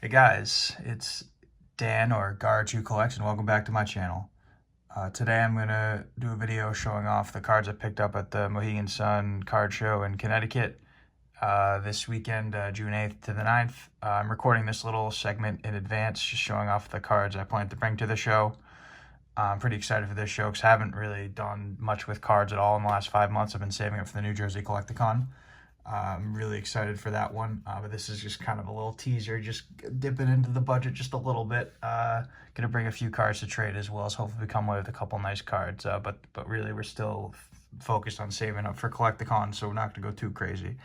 Hey guys, it's Dan or Gar2 Collection. Welcome back to my channel. Today I'm going to do a video showing off the cards I picked up at the Mohegan Sun card show in Connecticut this weekend, June 8th to the 9th. I'm recording this little segment in advance, just showing off the cards I plan to bring to the show. I'm pretty excited for this show because I haven't really done much with cards at all in the last 5 months. I've been saving up for the New Jersey Collecticon. I'm really excited for that one, but this is just kind of a little teaser, just dipping into the budget just a little bit. Gonna bring a few cards to trade as well as hopefully come away with a couple nice cards, but really we're still focused on saving up for Collecticon, so we're not gonna go too crazy.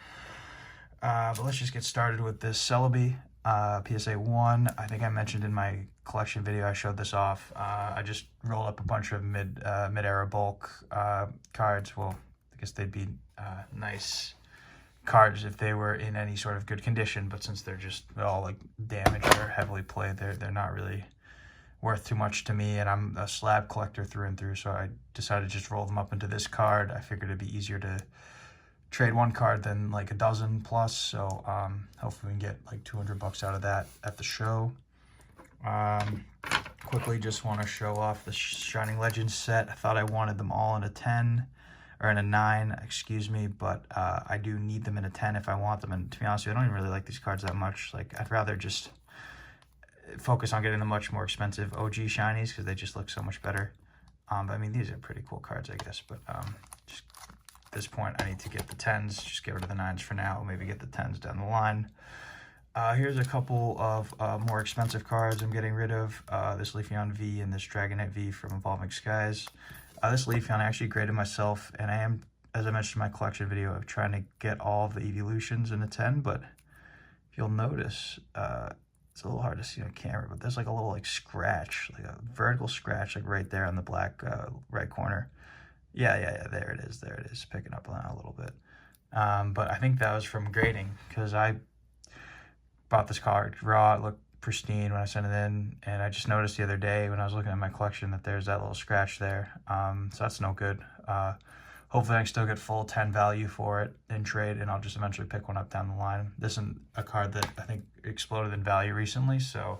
But let's just get started with this Celebi PSA 1. I think I mentioned in my collection video I showed this off. I just rolled up a bunch of mid-era bulk cards. Well, I guess they'd be nice cards if they were in any sort of good condition, but since they're just all like damaged or heavily played, they're not really worth too much to me, and I'm a slab collector through and through, so I decided to just roll them up into this card. I figured it'd be easier to trade one card than like a dozen plus, so hopefully we can get like 200 bucks out of that at the show. Quickly just want to show off the Shining Legends set. I thought I wanted them all in a 10 or in a 9, excuse me, but I do need them in a 10 if I want them, and to be honest with you, I don't even really like these cards that much. Like, I'd rather just focus on getting the much more expensive OG shinies because they just look so much better. But I mean, these are pretty cool cards, I guess, but just at this point, I need to get the 10s, just get rid of the 9s for now, maybe get the 10s down the line. Here's a couple of more expensive cards I'm getting rid of. This Leafeon V and this Dragonite V from Evolving Skies. This Leafeon I actually graded myself, and I am, as I mentioned in my collection video, of trying to get all of the evolutions in a 10, but if you'll notice, it's a little hard to see on camera, but there's like a little like scratch, like a vertical scratch, like right there on the black right corner. Yeah, there it is, picking up on that a little bit. But I think that was from grading, because I bought this card raw. It looked pristine when I sent it in, and I just noticed the other day when I was looking at my collection that there's that little scratch there, so that's no good. Hopefully I can still get full 10 value for it in trade, and I'll just eventually pick one up down the line. This is a card that I think exploded in value recently, so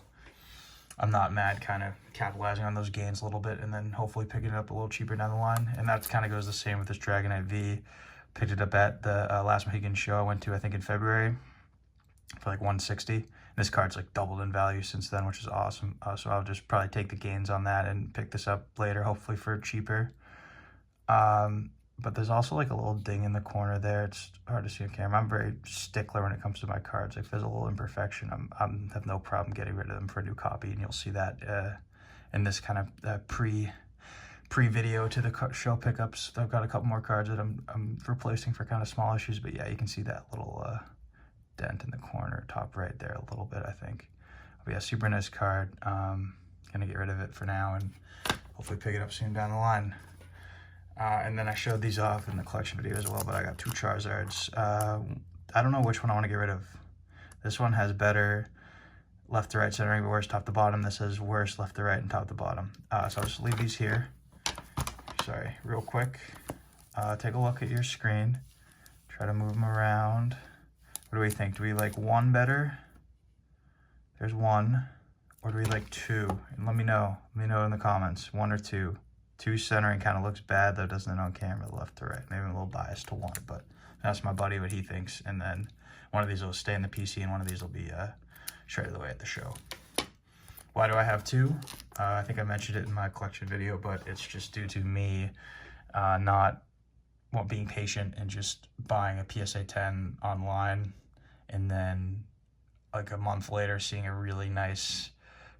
I'm not mad kind of capitalizing on those gains a little bit and then hopefully picking it up a little cheaper down the line. And that kind of goes the same with this Dragonite V. Picked it up at the last Mohegan show I went to, I think in February, for like 160. This card's like doubled in value since then, which is awesome. So I'll just probably take the gains on that and pick this up later, hopefully for cheaper. But there's also like a little ding in the corner there. It's hard to see on camera. I'm very stickler when it comes to my cards. If there's a little imperfection, I have no problem getting rid of them for a new copy, and you'll see that in this kind of pre-video to the show pickups. I've got a couple more cards that I'm replacing for kind of small issues, but yeah, you can see that little dent in the corner, top right there a little bit, I think. But yeah, super nice card. Gonna get rid of it for now and hopefully pick it up soon down the line. And then I showed these off in the collection video as well, but I got 2 Charizards. I don't know which one I want to get rid of. This one has better left to right centering, but worse top to bottom. This has worse left to right and top to bottom. So I'll just leave these here. Sorry, real quick. Take a look at your screen. Try to move them around. What do we think? Do we like 1 better? There's 1. Or do we like 2? And let me know. Let me know in the comments. 1 or 2. 2 centering kind of looks bad, though, doesn't it, on camera, left to right. Maybe I'm a little biased to 1, but that's my buddy, what he thinks. And then one of these will stay in the PC, and one of these will be shredded away at the show. Why do I have 2? I think I mentioned it in my collection video, but it's just due to me not being patient and just buying a PSA 10 online, and then like a month later seeing a really nice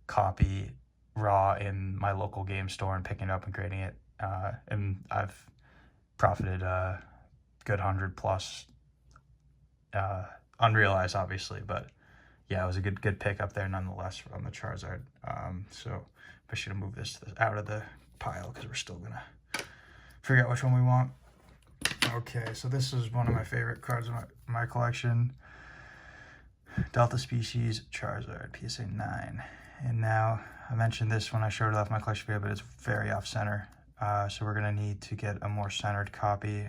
copy raw in my local game store and picking it up and grading it, and I've profited a good 100 plus, unrealized obviously, but yeah, it was a good pick up there nonetheless on the Charizard. So I should have moved this out of the pile because we're still gonna figure out which one we want. Okay, so this is one of my favorite cards in my collection. Delta Species Charizard PSA 9. And now, I mentioned this when I showed it off my collection video, but it's very off center. So we're gonna need to get a more centered copy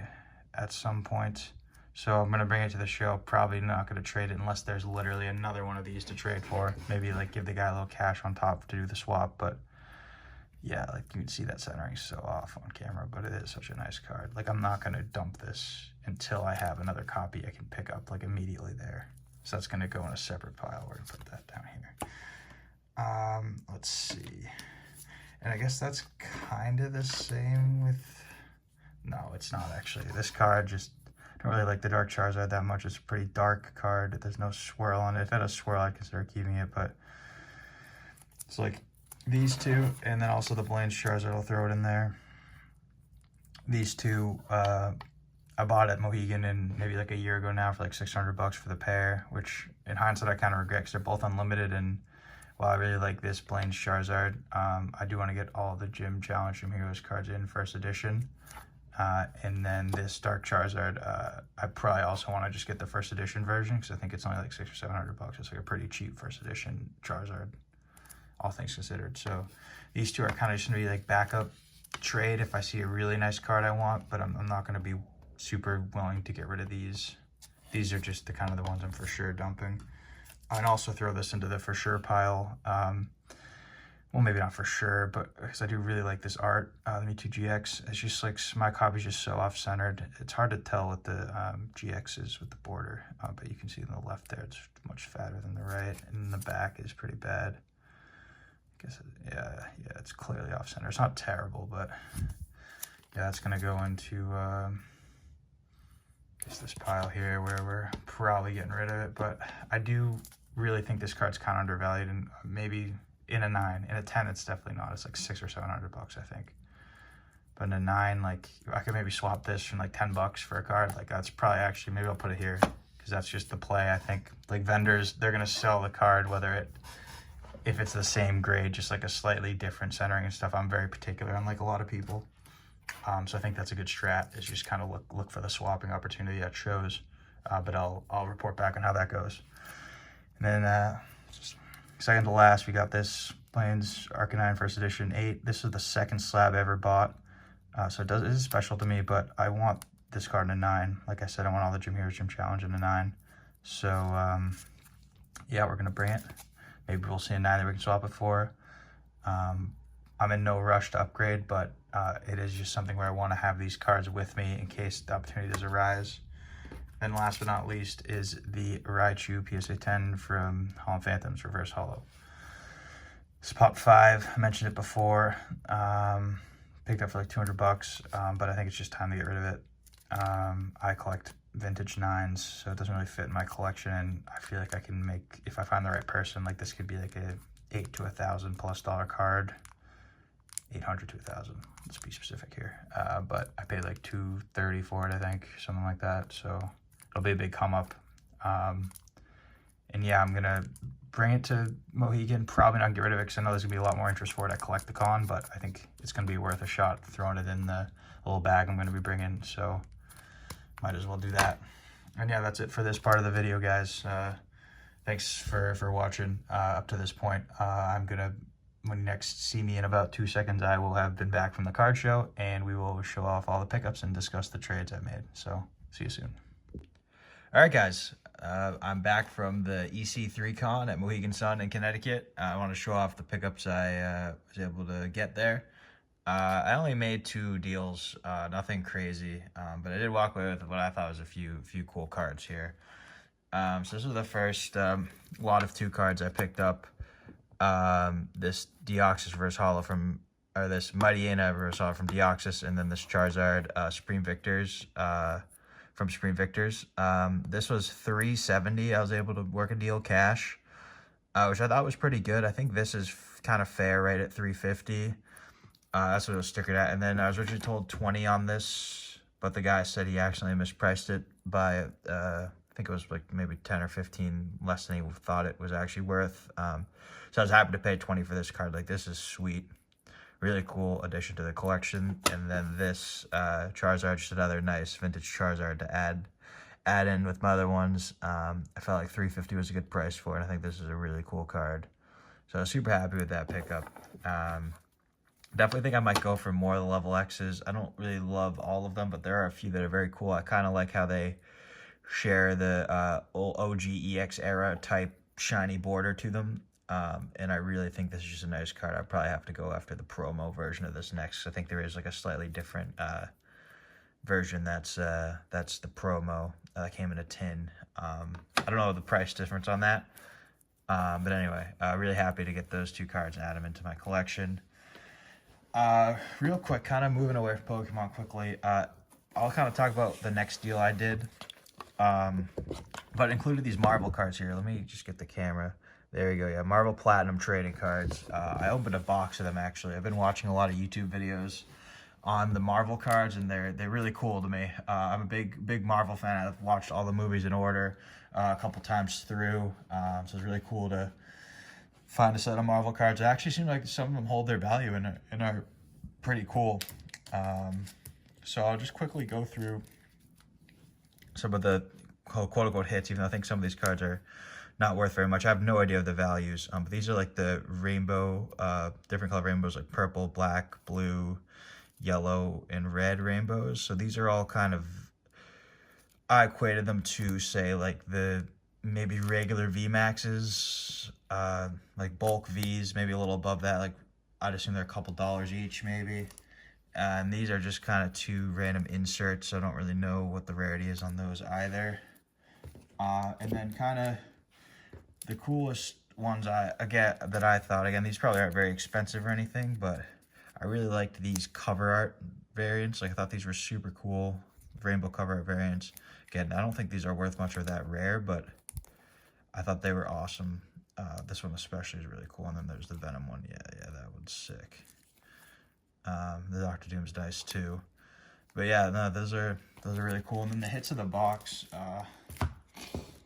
at some point. So I'm going to bring it to the show. Probably not going to trade it unless there's literally another one of these to trade for. Maybe like give the guy a little cash on top to do the swap. But yeah, like you can see that centering so off on camera, but it is such a nice card. Like I'm not going to dump this until I have another copy I can pick up like immediately there. So that's going to go in a separate pile. We're going to put that down here. Let's see. And I guess that's kind of the same with... No, it's not actually. This card just... I don't really like the Dark Charizard that much. It's a pretty dark card. There's no swirl on it. If it had a swirl, I'd consider keeping it, but... It's like these two, and then also the Blaine's Charizard. I'll throw it in there. These two, I bought at Mohegan in maybe like a year ago now for like $600 for the pair, which in hindsight I kind of regret because they're both unlimited. And while I really like this Blaine's Charizard, I do want to get all the Gym Challenge Gym Heroes cards in first edition. And then this Dark Charizard, I probably also want to just get the first edition version because I think it's only like $600 or $700. It's like a pretty cheap first edition Charizard, all things considered. So these two are kind of just going to be like backup trade if I see a really nice card I want, but I'm not going to be super willing to get rid of these. These are just the kind of the ones I'm for sure dumping. I'd also throw this into the for sure pile. Well, maybe not for sure, but because I do really like this art, the Mewtwo GX. It's just like, my copy's just so off-centered. It's hard to tell what the GX is with the border, but you can see on the left there, it's much fatter than the right, and the back is pretty bad. I guess, yeah, it's clearly off-center. It's not terrible, but yeah, that's gonna go into this pile here where we're probably getting rid of it. But I do really think this card's kind of undervalued, and maybe in a 9. In a 10, it's definitely not. It's like $600 or $700, I think. But in a 9, like I could maybe swap this for like $10 for a card. Like that's probably actually, maybe I'll put it here because that's just the play. I think like vendors, they're gonna sell the card if it's the same grade, just like a slightly different centering and stuff. I'm very particular, unlike a lot of people. So I think that's a good strat, is just kind of look for the swapping opportunity that shows. But I'll report back on how that goes. And then second to last, we got this Blaine's Arcanine First Edition 8. This is the second slab I ever bought. So it is special to me, but I want this card in a 9. Like I said, I want all the Gym Heroes Gym Challenge in a 9. So yeah, we're gonna bring it. Maybe we'll see a 9 that we can swap it for. I'm in no rush to upgrade, but it is just something where I want to have these cards with me in case the opportunity does arise. And last but not least is the Raichu PSA 10 from Hollow Phantoms Reverse Hollow. It's popped 5. I mentioned it before. Picked up for like $200, but I think it's just time to get rid of it. I collect vintage 9s, so it doesn't really fit in my collection, and I feel like I can make, if I find the right person, like this could be like a $800 to $1,000+ card. 800 to 1,000. Let's be specific here. But I paid like $230 for it, I think, something like that. So it'll be a big come up. And yeah, I'm gonna bring it to Mohegan. Probably not get rid of it because I know there's gonna be a lot more interest for it at Collect-A-Con, but I think it's gonna be worth a shot throwing it in the little bag I'm gonna be bringing. So might as well do that. And yeah, that's it for this part of the video, guys. Thanks for watching up to this point. When you next see me in about 2 seconds, I will have been back from the card show, and we will show off all the pickups and discuss the trades I've made. So see you soon. All right, guys. I'm back from the EC3 con at Mohegan Sun in Connecticut. I want to show off the pickups I was able to get there. I only made 2 deals, nothing crazy, but I did walk away with what I thought was a few cool cards here. So this is the first lot of 2 cards I picked up. This Deoxys Reverse Hollow this Mightyena Reverse Hollow from Deoxys, and then this Charizard Supreme Victors from Supreme Victors. This was $370. I was able to work a deal cash, which I thought was pretty good. I think this is kind of fair, right at $350. That's what it was stickered at. And then I was originally told $20 on this, but the guy said he accidentally mispriced it by I think it was like maybe 10 or 15 less than he thought it was actually worth. So I was happy to pay $20 for this card. Like, this is sweet. Really cool addition to the collection. And then this Charizard, just another nice vintage Charizard to add in with my other ones. I felt like $350 was a good price for it. I think this is a really cool card. So I was super happy with that pickup. Definitely think I might go for more of the level X's. I don't really love all of them, but there are a few that are very cool. I kind of like how they share the old OG EX era type shiny border to them. And I really think this is just a nice card. I'd probably have to go after the promo version of this next. I think there is like a slightly different version that's the promo that came in a tin. I don't know the price difference on that. But anyway, really happy to get those two cards and add them into my collection. Real quick, kind of moving away from Pokemon quickly, I'll kind of talk about the next deal I did. But included these Marvel cards here. Let me just get the camera. There you go. Yeah, Marvel Platinum trading cards. I opened a box of them actually. I've been watching a lot of YouTube videos on the Marvel cards, and they're really cool to me. I'm a big Marvel fan. I've watched all the movies in order a couple times through, so it's really cool to find a set of Marvel cards. It actually seems like some of them hold their value and are pretty cool. So I'll just quickly go through some of the quote-unquote hits, even though I think some of these cards are not worth very much. I have no idea of the values, but these are like the rainbow, different color rainbows, like purple, black, blue, yellow, and red rainbows. So these are all kind of, I equated them to, say, like the maybe regular VMAXs, like bulk Vs, maybe a little above that. Like I'd assume they're a couple dollars each, maybe. And these are just kind of two random inserts, so I don't really know what the rarity is on those either. And then kind of the coolest ones that I thought, again, these probably aren't very expensive or anything, but I really liked these cover art variants. Like I thought these were super cool, rainbow cover art variants. Again, I don't think these are worth much or that rare, but I thought they were awesome. This one especially is really cool, and then there's the Venom one. Yeah, that one's sick. The Dr. Doom's dice too. But yeah, no, those are really cool. And then the hits of the box.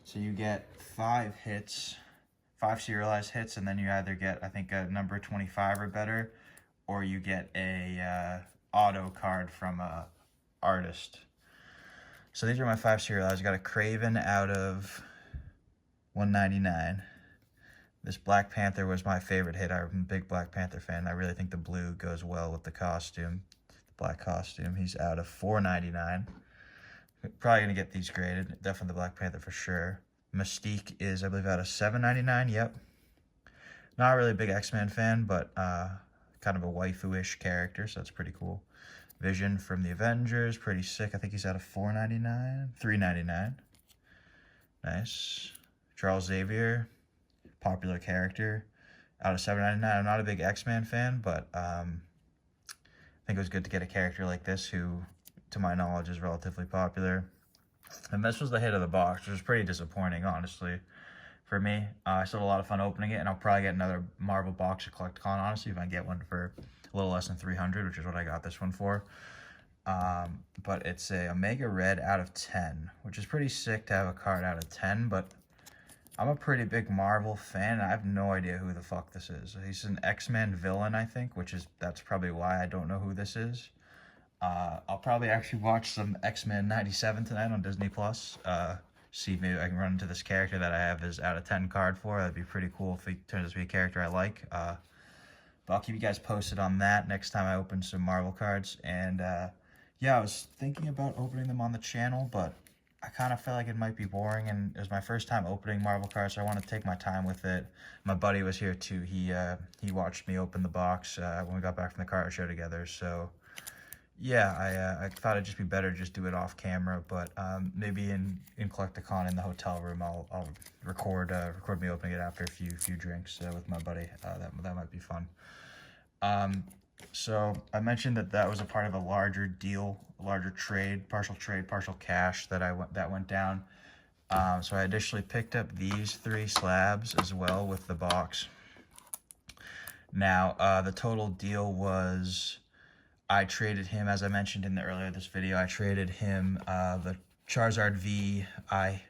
So you get 5 hits, 5 serialized hits, and then you either get, I think, a number 25 or better, or you get a auto card from a artist. So these are my 5 serialized. I got a Craven out of 199. This Black Panther was my favorite hit. I'm a big Black Panther fan. I really think the blue goes well with the costume, the black costume. He's out of 499. Probably going to get these graded. Definitely the Black Panther for sure. Mystique is, I believe, out of 799. Yep. Not really a big X-Men fan, but kind of a waifu-ish character, so that's pretty cool. Vision from the Avengers, pretty sick. I think he's out of 499. 399. Nice. Charles Xavier, popular character, out of 799. I'm not a big X-Men fan, but I think it was good to get a character like this who, to my knowledge, is relatively popular. And this was the hit of the box, which was pretty disappointing, honestly, for me. I still had a lot of fun opening it, and I'll probably get another Marvel box or Collecticon, honestly, if I get one for a little less than 300, which is what I got this one for. But it's a Omega Red out of 10, which is pretty sick to have a card out of 10, but I'm a pretty big Marvel fan, and I have no idea who the fuck this is. He's an X-Men villain, I think, that's probably why I don't know who this is. I'll probably actually watch some X-Men 97 tonight on Disney+. See if maybe I can run into this character that I have his out of 10 card for. That'd be pretty cool if he turns out to be a character I like. But I'll keep you guys posted on that next time I open some Marvel cards. And yeah, I was thinking about opening them on the channel, but I kind of felt like it might be boring, and it was my first time opening Marvel cards, so I want to take my time with it. My buddy was here too. He watched me open the box when we got back from the card show together, so yeah, I thought it'd just be better to just do it off camera, but maybe in Collecticon in the hotel room, I'll record me opening it after a few drinks with my buddy. That might be fun. So I mentioned that was a part of a larger deal, a larger trade, partial cash that went down. So I additionally picked up these 3 slabs as well with the box. Now the total deal was, I traded him, as I mentioned in the earlier this video, I traded him the Charizard V I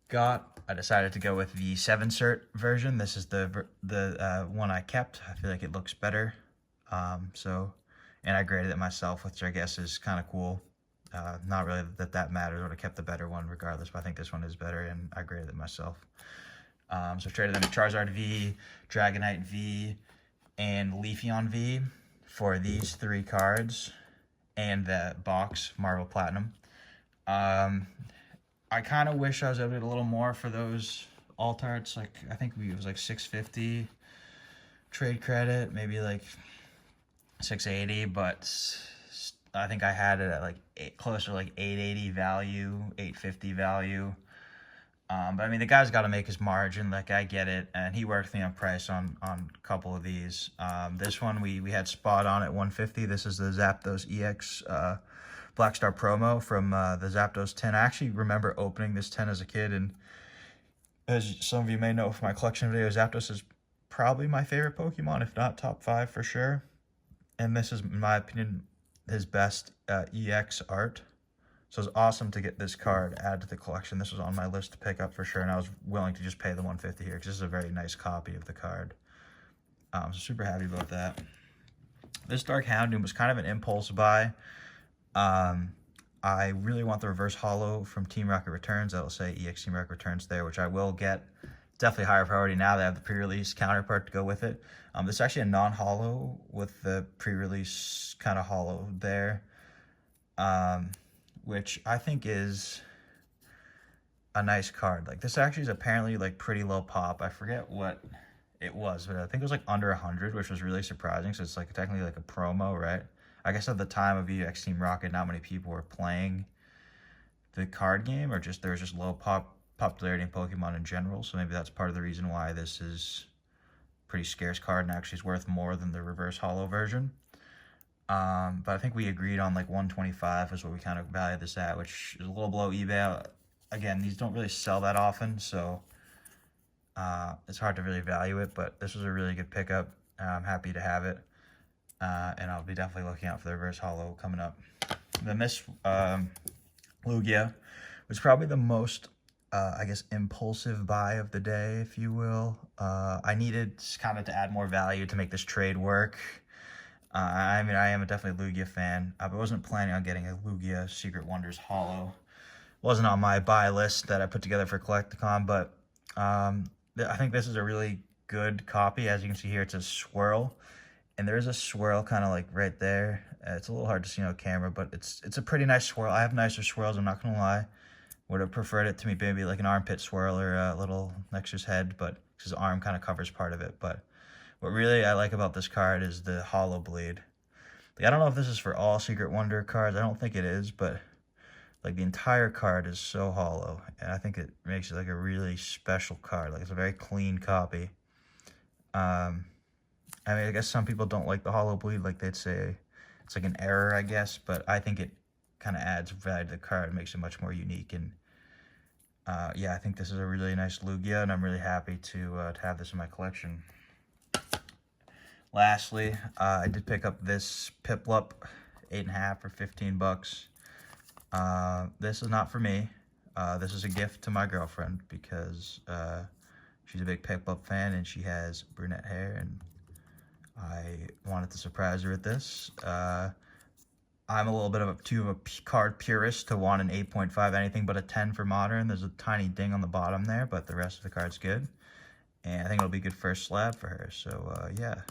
got. I decided to go with the 7-cert version. This is the one I kept. I feel like it looks better. And I graded it myself, which I guess is kind of cool. Not really that matters. I would have kept the better one regardless, but I think this one is better, and I graded it myself. So I traded them a Charizard V, Dragonite V, and Leafeon V for these 3 cards and the box Marvel Platinum. I kind of wish I was able to get a little more for those alt arts. Like, I think it was like 650 trade credit, maybe like 680, but I think I had it at like closer to like 880 value, 850 value. But I mean, the guy's got to make his margin. Like, I get it, and he worked me on price on a couple of these. This one we had spot on at 150. This is the Zapdos EX Black Star promo from the Zapdos 10. I actually remember opening this 10 as a kid, and as some of you may know from my collection videos, Zapdos is probably my favorite Pokemon, if not top 5 for sure. And this is, in my opinion, his best EX art. So it's awesome to get this card added to the collection. This was on my list to pick up for sure, and I was willing to just pay the 150 here because this is a very nice copy of the card. So super happy about that. This Dark Houndoom was kind of an impulse buy. I really want the reverse holo from Team Rocket Returns. That'll say EX Team Rocket Returns there, which I will get. Definitely higher priority now. They have the pre-release counterpart to go with it. This is actually a non-holo with the pre-release kind of holo there. Which I think is a nice card. Like, this actually is apparently like pretty low pop. I forget what it was, but I think it was like under 100, which was really surprising. So it's like technically like a promo, right? I guess at the time of EX Team Rocket, not many people were playing the card game, or just there was just low popularity in Pokemon in general. So maybe that's part of the reason why this is a pretty scarce card and actually is worth more than the reverse holo version. But I think we agreed on like 125 is what we kind of valued this at, which is a little below eBay. Again, these don't really sell that often, so it's hard to really value it, but this was a really good pickup. I'm happy to have it, and I'll be definitely looking out for the reverse holo coming up. Then this Lugia was probably the most, I guess, impulsive buy of the day, if you will. I needed kind of to add more value to make this trade work. I mean, I am definitely a Lugia fan, but I wasn't planning on getting a Lugia Secret Wonders holo. Wasn't on my buy list that I put together for Collecticon, but I think this is a really good copy. As you can see here, it's a swirl, and there's a swirl kind of like right there. It's a little hard to see on camera, but it's a pretty nice swirl. I have nicer swirls, I'm not gonna lie. Would have preferred it to be maybe like an armpit swirl or a little next to his head, but his arm kind of covers part of it. But what really I like about this card is the holo bleed. Like, I don't know if this is for all Secret Wonder cards. I don't think it is, but like the entire card is so holo, and I think it makes it like a really special card. Like, it's a very clean copy. I mean, I guess some people don't like the holo bleed. Like, they'd say it's like an error, I guess, but I think it kind of adds value to the card, makes it much more unique. And yeah, I think this is a really nice Lugia, and I'm really happy to have this in my collection. Lastly, I did pick up this Piplup, 8.5 for 15 bucks. This is not for me. This is a gift to my girlfriend because she's a big Piplup fan and she has brunette hair, and I wanted to surprise her with this. I'm a little bit of a card purist to want an 8.5 anything but a 10 for Modern. There's a tiny ding on the bottom there, but the rest of the card's good. And I think it'll be a good first slab for her. So, yeah.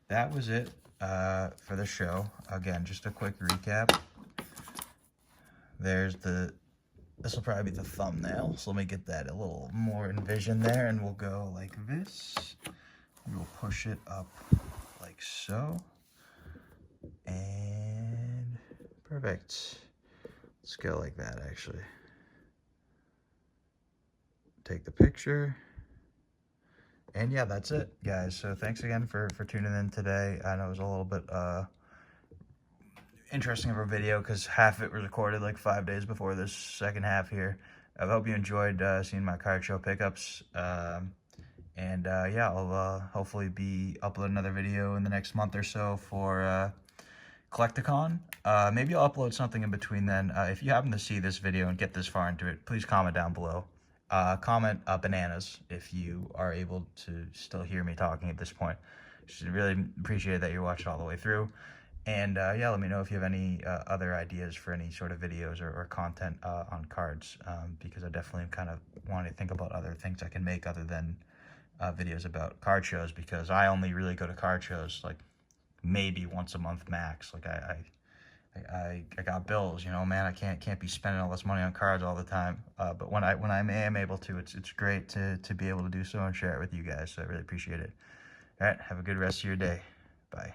That was it for the show. Again, just a quick recap. There's this will probably be the thumbnail. So let me get that a little more in vision there, and we'll go like this. We'll push it up like so. And perfect. Let's go like that, actually. Take the picture. And yeah, that's it, guys. So thanks again for tuning in today. I know it was a little bit interesting of a video because half of it was recorded like 5 days before this second half here. I hope you enjoyed seeing my card show pickups. And yeah, I'll hopefully be uploading another video in the next month or so for Collecticon. Maybe I'll upload something in between then. If you happen to see this video and get this far into it, please comment down below. Comment bananas if you are able to still hear me talking at this point. Just really appreciate that you're watching all the way through. And yeah, let me know if you have any other ideas for any sort of videos or content on cards, because I definitely kind of want to think about other things I can make other than videos about card shows, because I only really go to card shows like maybe once a month max. Like I I got bills, you know, man. I can't be spending all this money on cards all the time. But when I am able to, it's great to be able to do so and share it with you guys. So I really appreciate it. All right, have a good rest of your day. Bye.